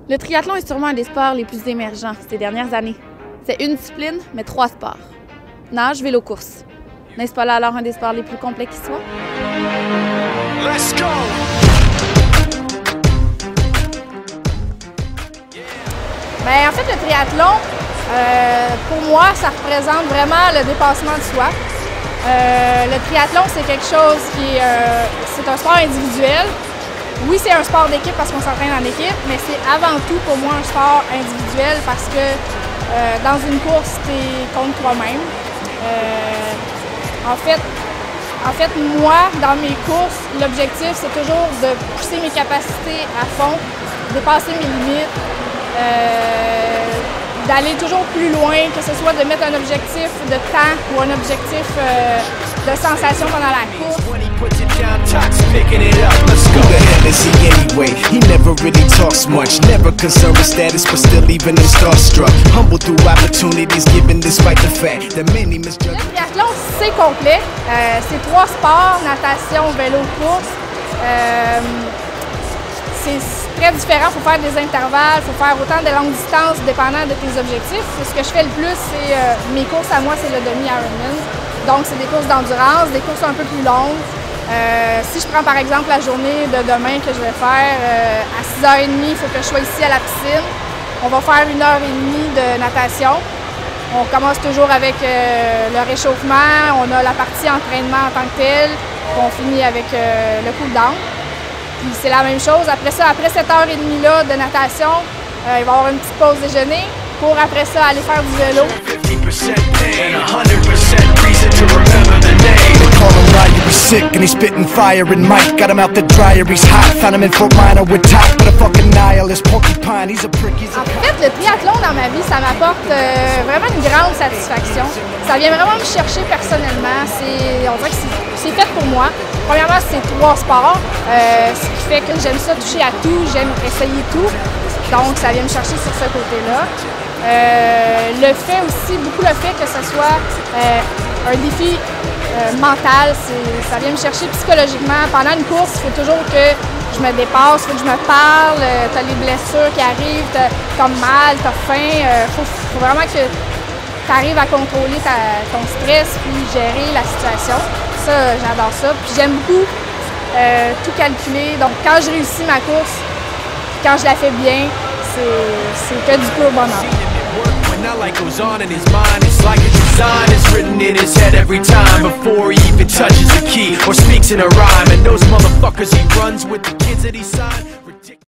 Le triathlon est sûrement un des sports les plus émergents ces dernières années. C'est une discipline, mais 3 sports. Nage, vélo, course. N'est-ce pas là alors un des sports les plus complets qui soit? Let's go! Bien, en fait, le triathlon, pour moi, ça représente vraiment le dépassement de soi. Le triathlon, c'est quelque chose qui c'est un sport individuel. Oui, c'est un sport d'équipe parce qu'on s'entraîne en équipe, mais c'est avant tout pour moi un sport individuel parce que dans une course, tu es contre toi-même. En fait, moi, dans mes courses, l'objectif, c'est toujours de pousser mes capacités à fond, dépasser mes limites, d'aller toujours plus loin, que ce soit de mettre un objectif de temps ou un objectif de sensation pendant la course. He never really talks much, never concerned with status, but still even him starstruck. Humble through opportunities given despite the fact that many misjudge. Le triathlon, c'est complet. C'est 3 sports, natation, vélo, course. C'est très différent, il faut faire des intervalles, il faut faire autant de longues distances dépendant de tes objectifs. Ce que je fais le plus, c'est mes courses à moi, c'est le demi-Ironman. Donc, c'est des courses d'endurance, des courses un peu plus longues. Si je prends par exemple la journée de demain que je vais faire, à 6h30, il faut que je sois ici à la piscine. On va faire 1h30 de natation. On commence toujours avec le réchauffement, on a la partie entraînement en tant que telle, on finit avec le cool-down. Puis c'est la même chose. Après ça, après cette heure et demie là de natation, il va y avoir une petite pause déjeuner pour après ça aller faire du vélo. Sick and he's spitting fire and Mike got him out the dryer, he's hot, found him in Fort Minor with top, but a fucking nihilist, porcupine, he's a prick, he's a... En fait, le triathlon dans ma vie, ça m'apporte vraiment une grande satisfaction. Ça vient vraiment me chercher personnellement, on dirait que c'est fait pour moi. Premièrement, c'est 3 sports, ce qui fait que j'aime ça toucher à tout, j'aime essayer tout, donc ça vient me chercher sur ce côté-là. Le fait aussi, beaucoup le fait que ce soit un défi mental, ça vient me chercher psychologiquement. Pendant une course, il faut toujours que je me dépasse, il faut que je me parle, tu as les blessures qui arrivent, tu as mal, tu as faim, faut vraiment que tu arrives à contrôler ton stress puis gérer la situation. Ça, j'adore ça. Puis j'aime beaucoup tout calculer. Donc quand je réussis ma course, quand je la fais bien, c'est que du pur bonheur. That light goes on in his mind, it's like a design is written in his head every time before he even touches a key or speaks in a rhyme. And those motherfuckers he runs with, the kids that he signed.